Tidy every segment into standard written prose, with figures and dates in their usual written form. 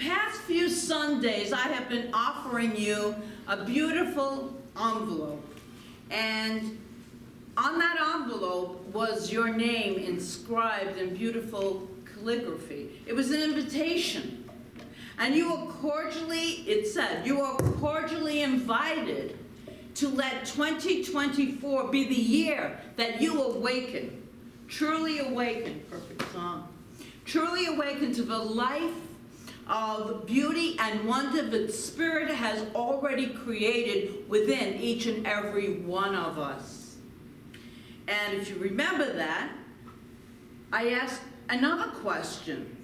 past few Sundays, I have been offering you a beautiful envelope. And on that envelope was your name inscribed in beautiful calligraphy. It was an invitation. And you were cordially, it said, you are cordially invited to let 2024 be the year that you awaken, truly awaken, perfect song, truly awaken to the life of beauty and wonder that Spirit has already created within each and every one of us. And if you remember that, I asked another question.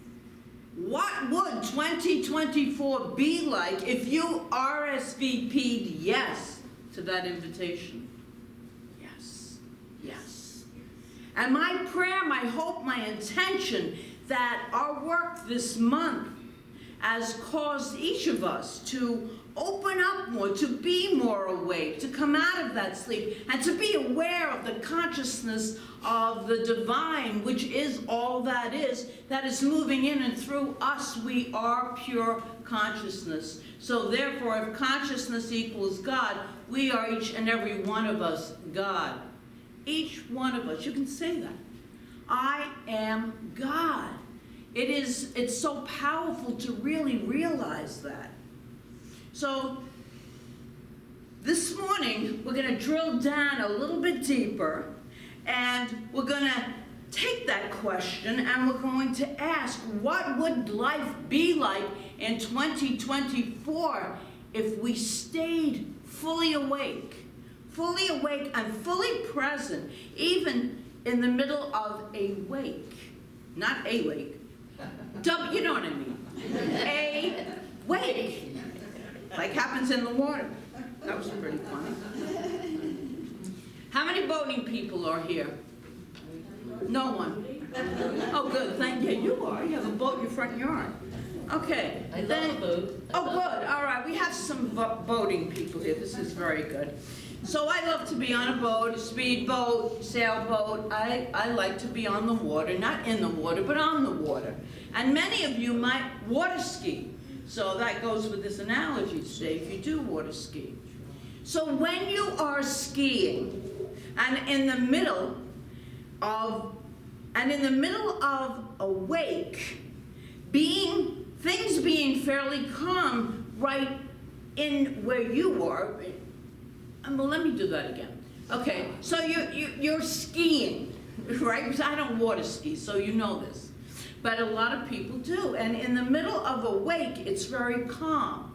What would 2024 be like if you RSVP'd yes to that invitation? Yes, yes. And my prayer, my hope, my intention that our work this month has caused each of us to open up more, to be more awake, to come out of that sleep, and to be aware of the consciousness of the divine, which is all that is moving in and through us. We are pure consciousness. So therefore, if consciousness equals God, we are each and every one of us God. Each one of us. You can say that. I am God. It's so powerful to really realize that. So this morning, we're going to drill down a little bit deeper, and we're going to take that question and we're going to ask, what would life be like in 2024 if we stayed fully awake and fully present, even in the middle of a wake, not a wake, you know what I mean, a wake, like happens in the water. That was pretty funny. How many boating people are here? No one. Oh, good. Thank you. You are. You have a boat in your front yard. Okay. I love a boat. Oh, good. All right. We have some boating people here. This is very good. So I love to be on a boat, a speedboat, sailboat. I like to be on the water, not in the water, but on the water. And many of you might water ski. So that goes with this analogy today, if you do water ski. So when you are skiing, and in the middle of a wake, things being fairly calm right in where you are. Well, let me do that again. Okay, so you're skiing, right? Because I don't water ski, so you know this. But a lot of people do. And in the middle of a wake, it's very calm.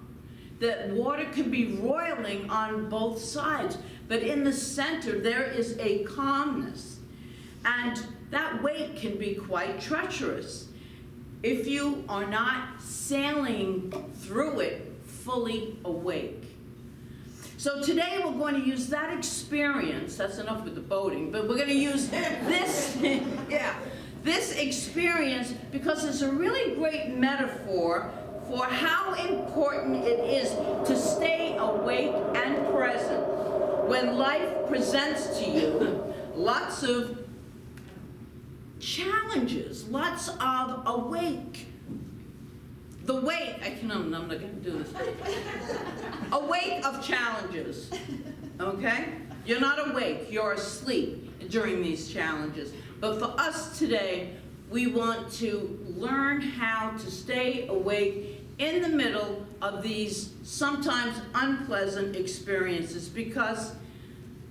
The water can be roiling on both sides. But in the center, there is a calmness. And that wake can be quite treacherous if you are not sailing through it fully awake. So today we're going to use that experience. That's enough with the boating, but we're going to use this, this experience because it's a really great metaphor for how important it is to stay awake and present when life presents to you lots of challenges, lots of awake. The wake, I'm not going to do this. A wake of challenges, okay? You're not awake, you're asleep during these challenges. But for us today, we want to learn how to stay awake in the middle of these sometimes unpleasant experiences, because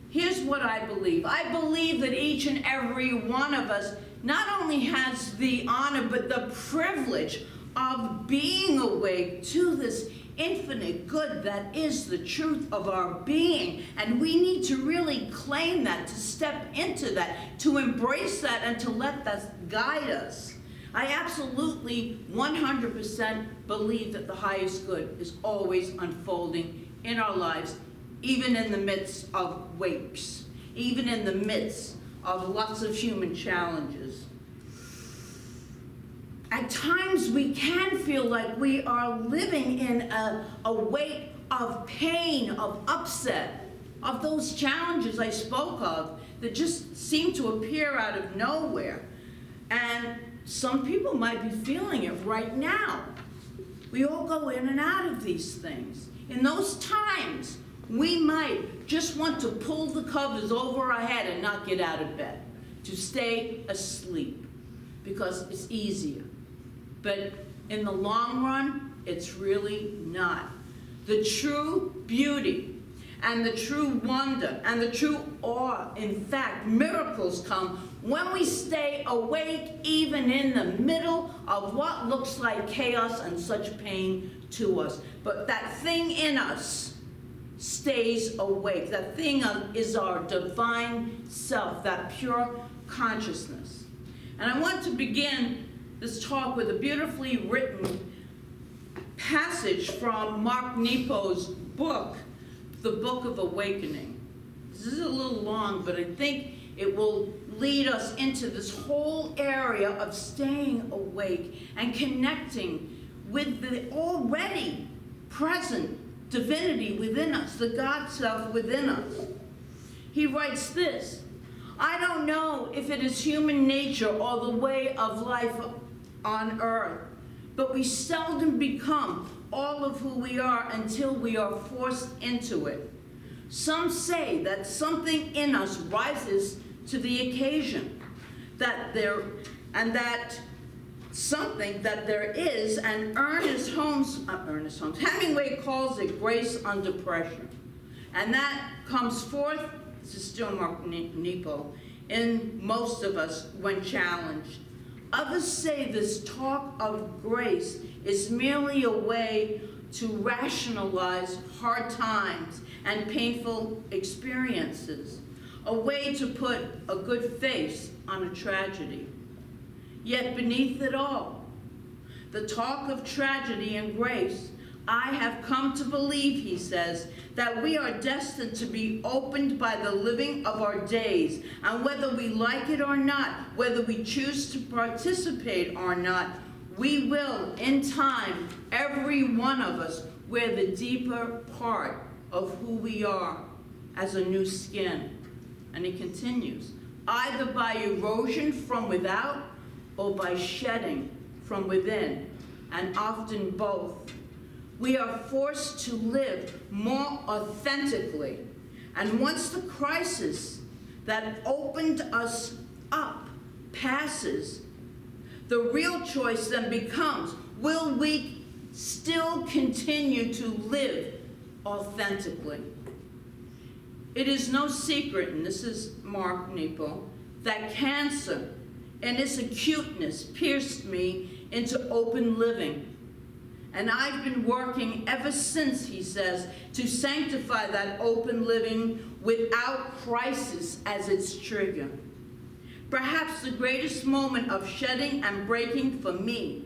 here's what I believe. I believe that each and every one of us not only has the honor, but the privilege of being awake to this infinite good that is the truth of our being. And we need to really claim that, to step into that, to embrace that, and to let that guide us. I absolutely 100% believe that the highest good is always unfolding in our lives, even in the midst of wakes, even in the midst of lots of human challenges. At times we can feel like we are living in a weight of pain, of upset, of those challenges I spoke of that just seem to appear out of nowhere. And some people might be feeling it right now. We all go in and out of these things. In those times, we might just want to pull the covers over our head and not get out of bed, to stay asleep, because it's easier. But in the long run, it's really not. The true beauty and the true wonder and the true awe, in fact, miracles come when we stay awake even in the middle of what looks like chaos and such pain to us. But that thing in us stays awake. That thing is our divine self, that pure consciousness. And I want to begin this talk with a beautifully written passage from Mark Nepo's book, The Book of Awakening. This is a little long, but I think it will lead us into this whole area of staying awake and connecting with the already present divinity within us, the God self within us. He writes this: I don't know if it is human nature or the way of life on earth, but we seldom become all of who we are until we are forced into it. Some say that something in us rises to the occasion, that there is an Ernest Holmes, Hemingway calls it grace under pressure. And that comes forth, this is still Mark Nepo, in most of us when challenged. Others say this talk of grace is merely a way to rationalize hard times and painful experiences, a way to put a good face on a tragedy. Yet beneath it all, the talk of tragedy and grace, I have come to believe, he says, that we are destined to be opened by the living of our days, and whether we like it or not, whether we choose to participate or not, we will, in time, every one of us, wear the deeper part of who we are as a new skin. And he continues, either by erosion from without or by shedding from within, and often both. We are forced to live more authentically. And once the crisis that opened us up passes, the real choice then becomes, will we still continue to live authentically? It is no secret, and this is Mark Nepo, that cancer and its acuteness pierced me into open living. And I've been working ever since, he says, to sanctify that open living without crisis as its trigger. Perhaps the greatest moment of shedding and breaking for me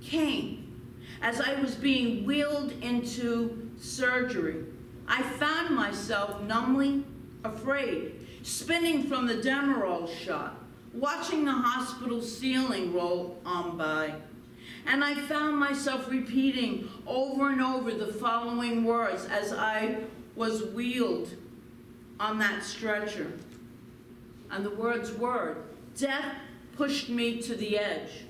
came as I was being wheeled into surgery. I found myself numbly afraid, spinning from the Demerol shot, watching the hospital ceiling roll on by. And I found myself repeating over and over the following words as I was wheeled on that stretcher. And the words were, death pushed me to the edge,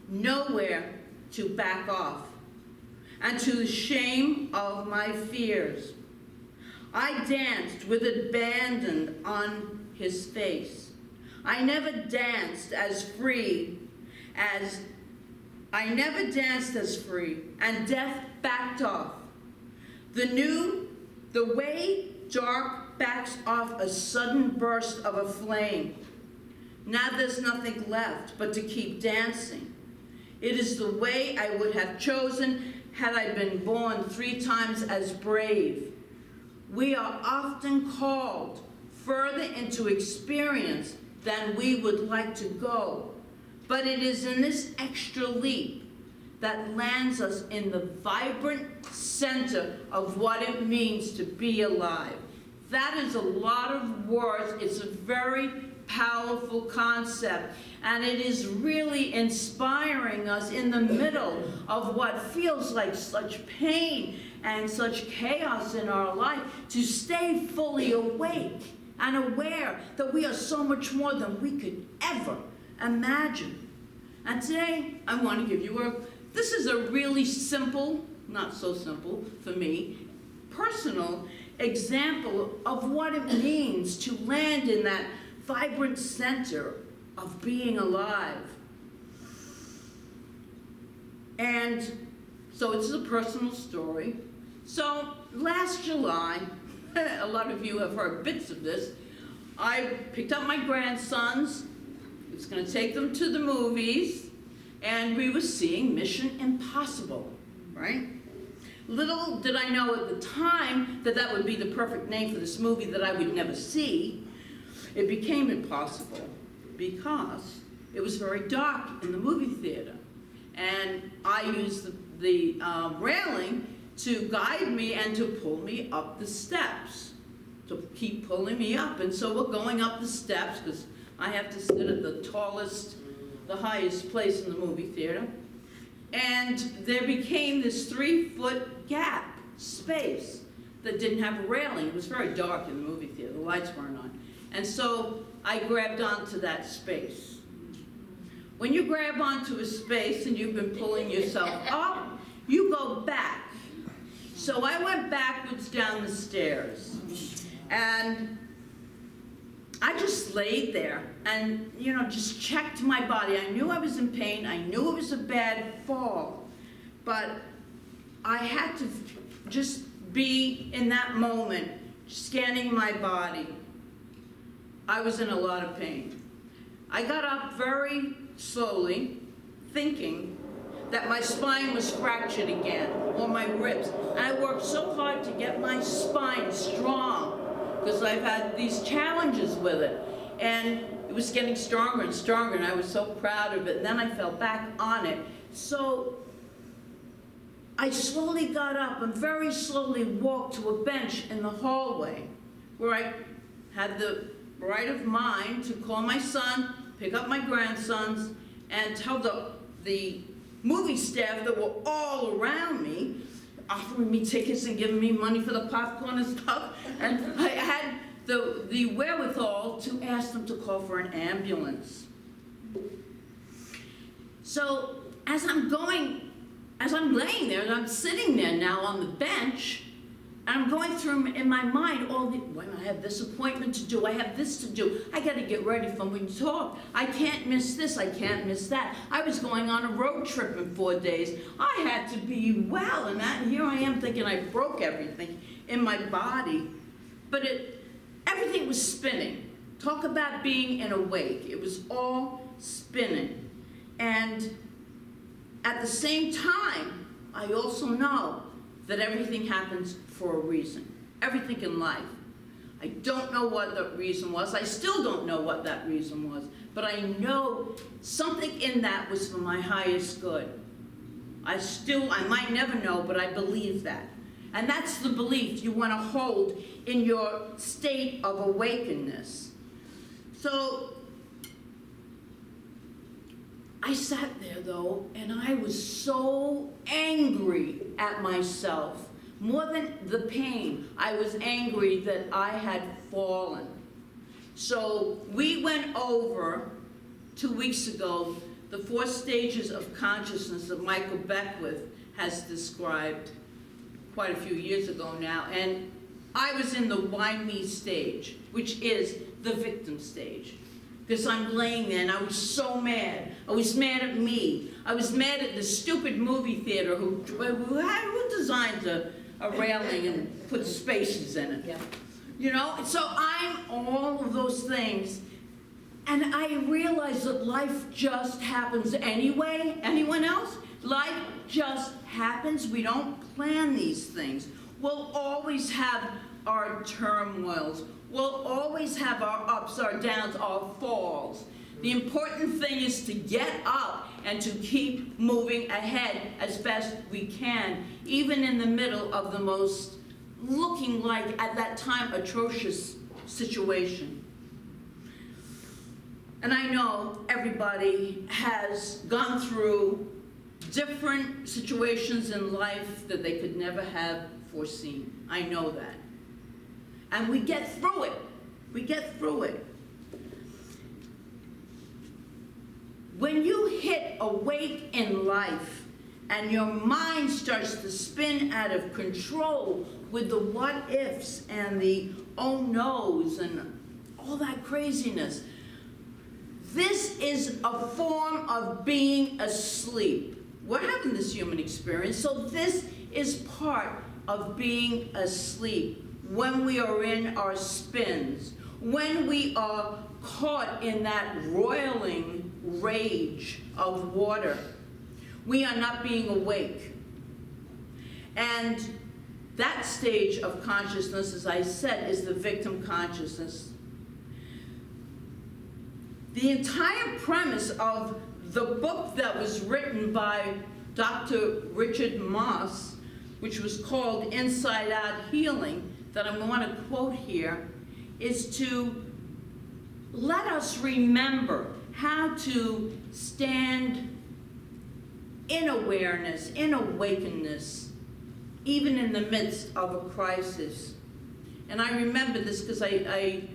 nowhere to back off, and to the shame of my fears. I danced with abandon on his face. I never danced as free, and death backed off. The way dark backs off a sudden burst of a flame. Now there's nothing left but to keep dancing. It is the way I would have chosen had I been born 3 times as brave. We are often called further into experience than we would like to go. But it is in this extra leap that lands us in the vibrant center of what it means to be alive. That is a lot of words. It's a very powerful concept. And it is really inspiring us in the middle of what feels like such pain and such chaos in our life to stay fully awake and aware that we are so much more than we could ever imagine. And today, I want to give you a This is a really simple, not so simple for me, personal example of what it means to land in that vibrant center of being alive. And so it's a personal story. So last July, a lot of you have heard bits of this, I picked up my grandsons. I was going to take them to the movies, and we were seeing Mission Impossible, right? Little did I know at the time that that would be the perfect name for this movie that I would never see. It became impossible because it was very dark in the movie theater. And I used the railing to guide me and to pull me up the steps, to keep pulling me up. And so we're going up the steps because I have to sit at the tallest, the highest place in the movie theater. And there became this 3-foot gap, space, that didn't have a railing. It was very dark in the movie theater. The lights weren't on. And so I grabbed onto that space. When you grab onto a space and you've been pulling yourself up, you go back. So I went backwards down the stairs. And I just laid there and, just checked my body. I knew I was in pain. I knew it was a bad fall. But I had to just be in that moment, scanning my body. I was in a lot of pain. I got up very slowly, thinking that my spine was fractured again, or my ribs. And I worked so hard to get my spine strong, because I've had these challenges with it. And it was getting stronger and stronger, and I was so proud of it. And then I fell back on it. So I slowly got up and very slowly walked to a bench in the hallway, where I had the right of mind to call my son, pick up my grandsons, and tell the movie staff that were all around me, offering me tickets and giving me money for the popcorn and stuff. And I had the wherewithal to ask them to call for an ambulance. So as I'm laying there, and I'm sitting there now on the bench, and I'm going through in my mind I have this appointment to do, I have this to do, I got to get ready for when you talk, I can't miss this, I can't miss that. I was going on a road trip in 4 days. I had to be well, and here I am thinking I broke everything in my body. But everything was spinning. Talk about being in a wake. It was all spinning. And at the same time, I also know that everything happens for a reason. Everything in life. I don't know what the reason was. I still don't know what that reason was. But I know something in that was for my highest good. I might never know, but I believe that. And that's the belief you want to hold in your state of awakeness. So I sat there, though, and I was so angry at myself. More than the pain, I was angry that I had fallen. So we went over 2 weeks ago the 4 stages of consciousness that Michael Beckwith has described quite a few years ago now. And I was in the why me stage, which is the victim stage. Because I'm laying there and I was so mad. I was mad at me. I was mad at the stupid movie theater who designed a railing and put spaces in it. Yeah. So I'm all of those things. And I realize that life just happens anyway. Anyone else? Life just happens. We don't plan these things. We'll always have our turmoils. We'll always have our ups, our downs, our falls. The important thing is to get up and to keep moving ahead as best we can, even in the middle of the most looking like, at that time, atrocious situation. And I know everybody has gone through different situations in life that they could never have foreseen. I know that. And we get through it. We get through it. When you hit a wake in life, and your mind starts to spin out of control with the what ifs and the oh no's and all that craziness. This is a form of being asleep. We're having this human experience, so this is part of being asleep. When we are in our spins, when we are caught in that roiling rage of water, we are not being awake. And that stage of consciousness, as I said, is the victim consciousness. The entire premise of the book that was written by Dr. Richard Moss, which was called Inside Out Healing, that I want to quote here, is to let us remember how to stand in awareness, in awakeness, even in the midst of a crisis. And I remember this because I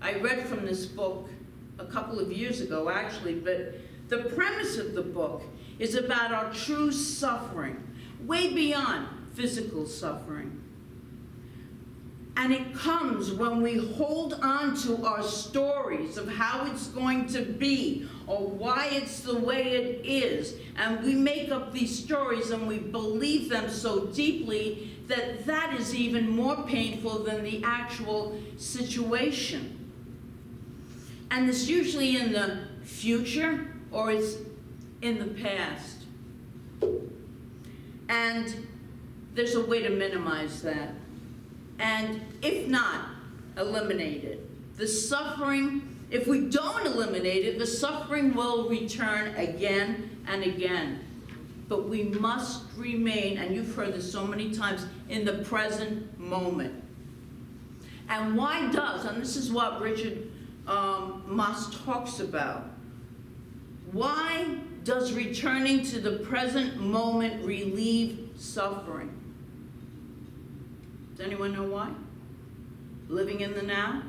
read from this book a couple of years ago, actually, but the premise of the book is about our true suffering, way beyond physical suffering. And it comes when we hold on to our stories of how it's going to be or why it's the way it is. And we make up these stories and we believe them so deeply that that is even more painful than the actual situation. And it's usually in the future or it's in the past. And there's a way to minimize that. And if not, eliminate it. The suffering, if we don't eliminate it, the suffering will return again and again. But we must remain, and you've heard this so many times, in the present moment. And why does, and this is what Richard Moss talks about, why does returning to the present moment relieve suffering? Does anyone know why? Living in the now?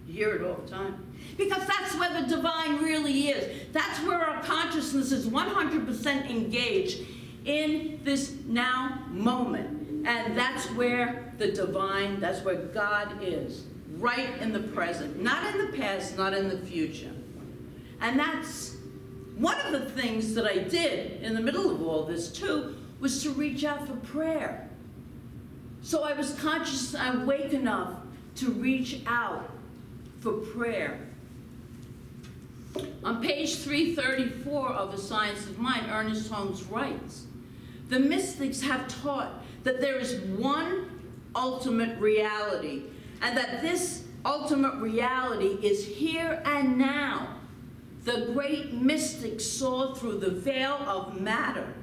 You hear it all the time. Because that's where the divine really is. That's where our consciousness is 100% engaged in this now moment. And that's where the divine, that's where God is. Right in the present. Not in the past, not in the future. And that's one of the things that I did in the middle of all this too, was to reach out for prayer. So I was conscious and awake enough to reach out for prayer. On page 334 of The Science of Mind, Ernest Holmes writes, the mystics have taught that there is one ultimate reality, and that this ultimate reality is here and now. The great mystics saw through the veil of matter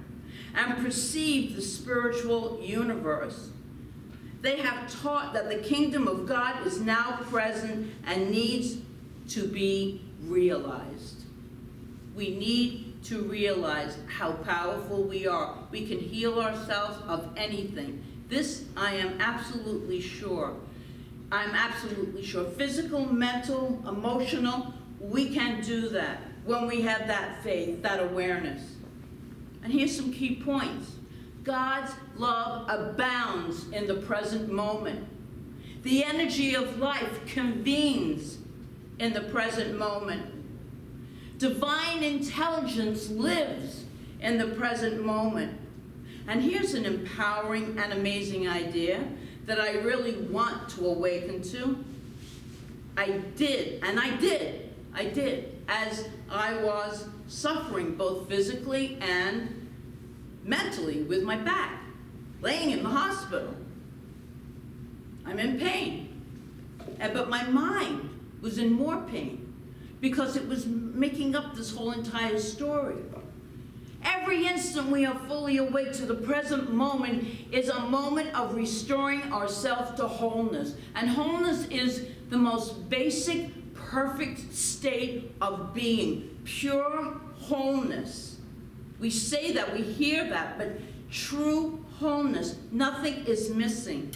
and perceived the spiritual universe. They have taught that the kingdom of God is now present and needs to be realized. We need to realize how powerful we are. We can heal ourselves of anything. This I am absolutely sure. I'm absolutely sure. Physical, mental, emotional, we can do that when we have that faith, that awareness. And here's some key points. God's love abounds in the present moment. The energy of life convenes in the present moment. Divine intelligence lives in the present moment. And here's an empowering and amazing idea that I really want to awaken to. I did, as I was suffering both physically and mentally with my back, laying in the hospital. I'm in pain. But my mind was in more pain because it was making up this whole entire story. Every instant we are fully awake to the present moment is a moment of restoring ourselves to wholeness. And wholeness is the most basic, perfect state of being. Pure wholeness. We say that, we hear that, but true wholeness, nothing is missing.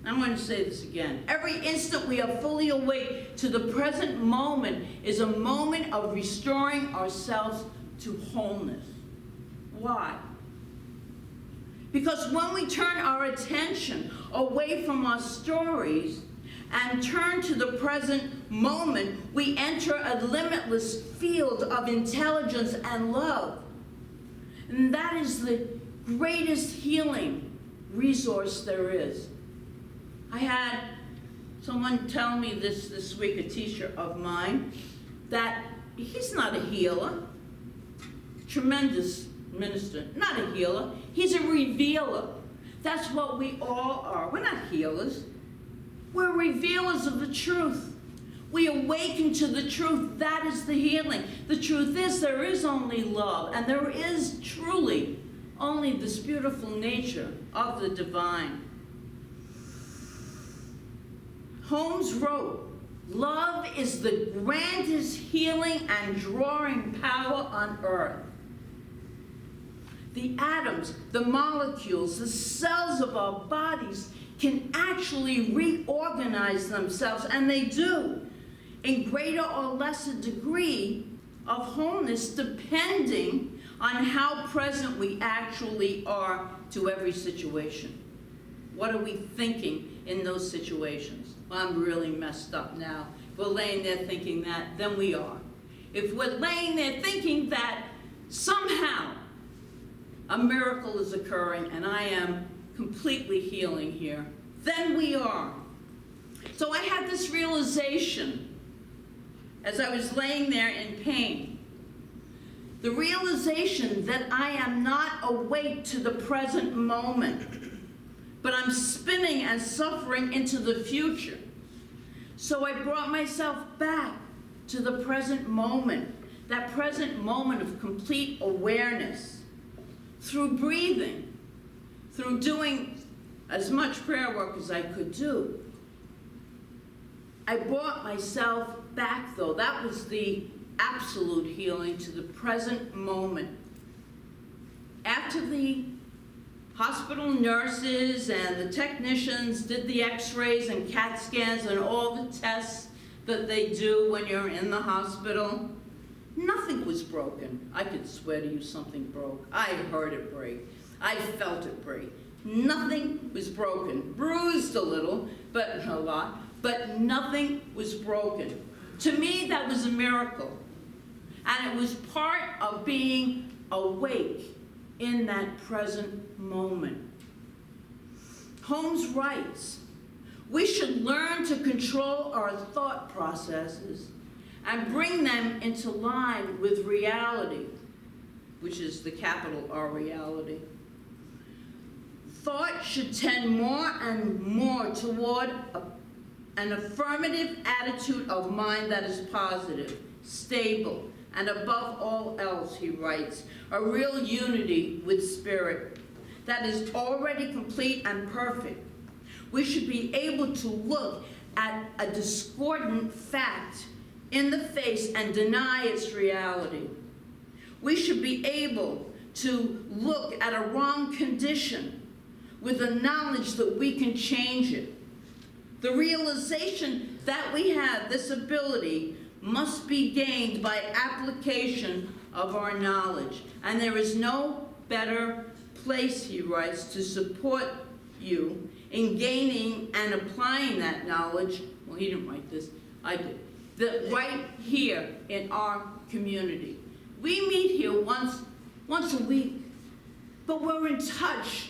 I'm going to say this again. Every instant we are fully awake to the present moment is a moment of restoring ourselves to wholeness. Why? Because when we turn our attention away from our stories and turn to the present moment, we enter a limitless field of intelligence and love. And that is the greatest healing resource there is. I had someone tell me this week, a teacher of mine, that he's not a healer. Tremendous minister, not a healer. He's a revealer. That's what we all are. We're not healers. We're revealers of the truth. We awaken to the truth. That is the healing. The truth is there is only love, and there is truly only this beautiful nature of the divine. Holmes wrote, "Love is the grandest healing and drawing power on earth." The atoms, the molecules, the cells of our bodies can actually reorganize themselves, and they do, in greater or lesser degree of wholeness, depending on how present we actually are to every situation. What are we thinking in those situations? Well, I'm really messed up now. If we're laying there thinking that, then we are. If we're laying there thinking that somehow a miracle is occurring and I am completely healing here, then we are. So I had this realization as I was laying there in pain. The realization that I am not awake to the present moment, but I'm spinning and suffering into the future. So I brought myself back to the present moment, that present moment of complete awareness, through breathing, through doing as much prayer work as I could do. I brought myself back, though. That was the absolute healing, to the present moment. After the hospital nurses and the technicians did the x-rays and CAT scans and all the tests that they do when you're in the hospital, nothing was broken. I could swear to you something broke. I heard it break. I felt it break. Nothing was broken. Bruised a little, but a lot, but nothing was broken. To me, that was a miracle. And it was part of being awake in that present moment. Holmes writes, "We should learn to control our thought processes and bring them into line with reality," which is the capital R reality. Thought should tend more and more toward an affirmative attitude of mind that is positive, stable, and above all else, he writes, a real unity with spirit that is already complete and perfect. We should be able to look at a discordant fact in the face and deny its reality. We should be able to look at a wrong condition with the knowledge that we can change it. The realization that we have this ability must be gained by application of our knowledge. And there is no better place, he writes, to support you in gaining and applying that knowledge. Well, he didn't write this, I did. Right here in our community. We meet here once a week, but we're in touch.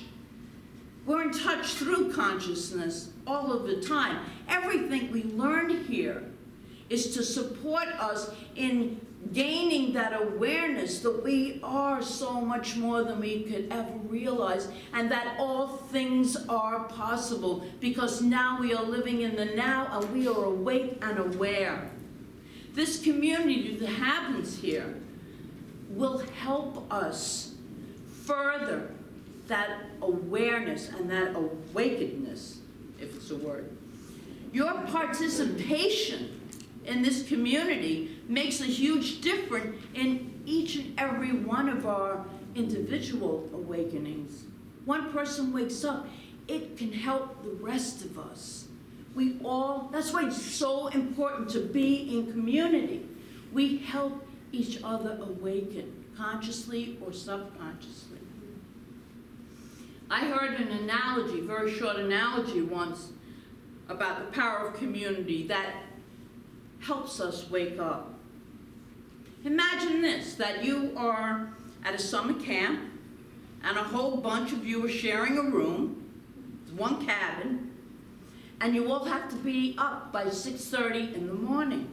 We're in touch through consciousness all of the time. Everything we learn here is to support us in gaining that awareness that we are so much more than we could ever realize, and that all things are possible, because now we are living in the now and we are awake and aware. This community that happens here will help us further that awareness and that awakenedness, if it's a word. Your participation in this community makes a huge difference in each and every one of our individual awakenings. One person wakes up, it can help the rest of us. We all, that's why it's so important to be in community. We help each other awaken, consciously or subconsciously. I heard an analogy, very short analogy once, about the power of community that helps us wake up. Imagine this, that you are at a summer camp and a whole bunch of you are sharing a room, one cabin, and you all have to be up by 6:30 in the morning.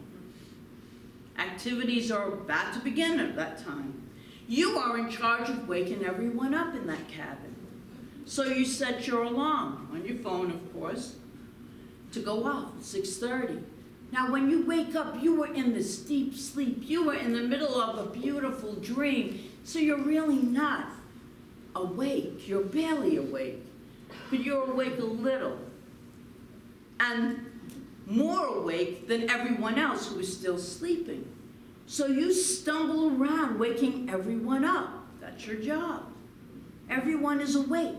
Activities are about to begin at that time. You are in charge of waking everyone up in that cabin. So you set your alarm, on your phone of course, to go off at 6:30. Now when you wake up, you were in this deep sleep. You were in the middle of a beautiful dream. So you're really not awake. You're barely awake. But you're awake a little. And more awake than everyone else who is still sleeping. So you stumble around waking everyone up. That's your job. Everyone is awake.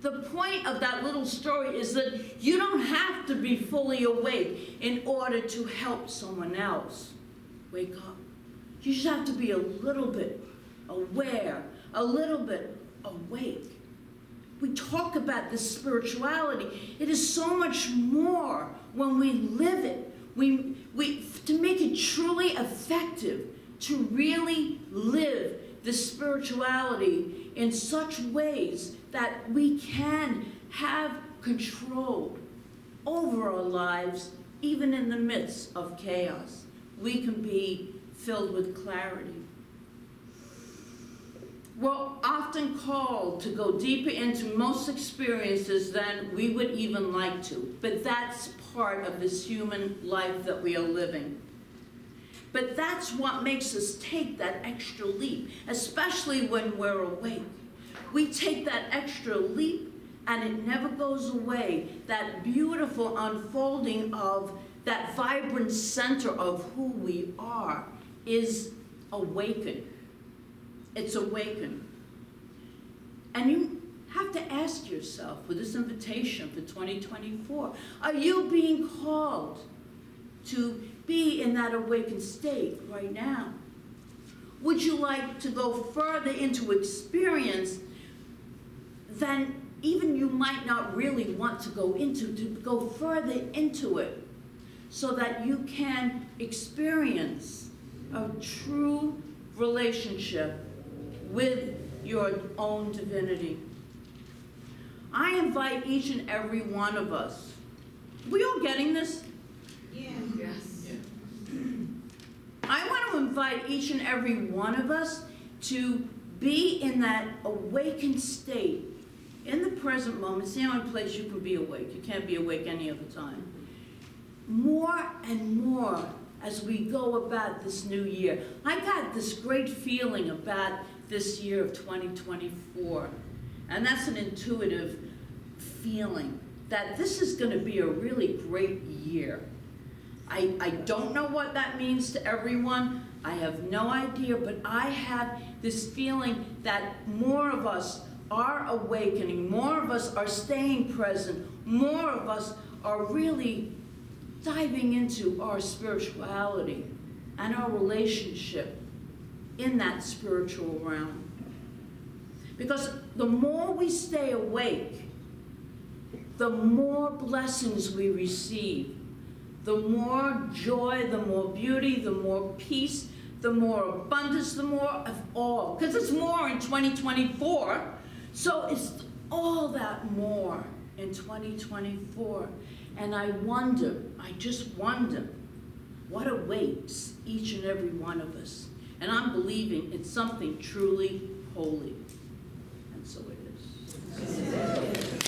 The point of that little story is that you don't have to be fully awake in order to help someone else wake up. You just have to be a little bit aware, a little bit awake. We talk about this spirituality. It is so much more when we live it. To make it truly effective, to really live this spirituality in such ways that we can have control over our lives, even in the midst of chaos. We can be filled with clarity. We're often called to go deeper into most experiences than we would even like to, but that's part of this human life that we are living. But that's what makes us take that extra leap, especially when we're awake. We take that extra leap and it never goes away. That beautiful unfolding of that vibrant center of who we are is awakened. It's awakened. And you have to ask yourself with this invitation for 2024, are you being called to be in that awakened state right now? Would you like to go further into experience than even you might not really want to go further into it so that you can experience a true relationship with your own divinity? I invite each and every one of us. We all getting this? Yeah. Yes. I want to invite each and every one of us to be in that awakened state in the present moment. It's the only place you can be awake. You can't be awake any other time. More and more as we go about this new year. I got this great feeling about this year of 2024. And that's an intuitive feeling that this is going to be a really great year. I don't know what that means to everyone. I have no idea, but I have this feeling that more of us are awakening, more of us are staying present, more of us are really diving into our spirituality and our relationship in that spiritual realm. Because the more we stay awake, the more blessings we receive, the more joy, the more beauty, the more peace, the more abundance, the more of all. Because it's more in 2024, so it's all that more in 2024. And I just wonder, what awaits each and every one of us? And I'm believing it's something truly holy. And so it is.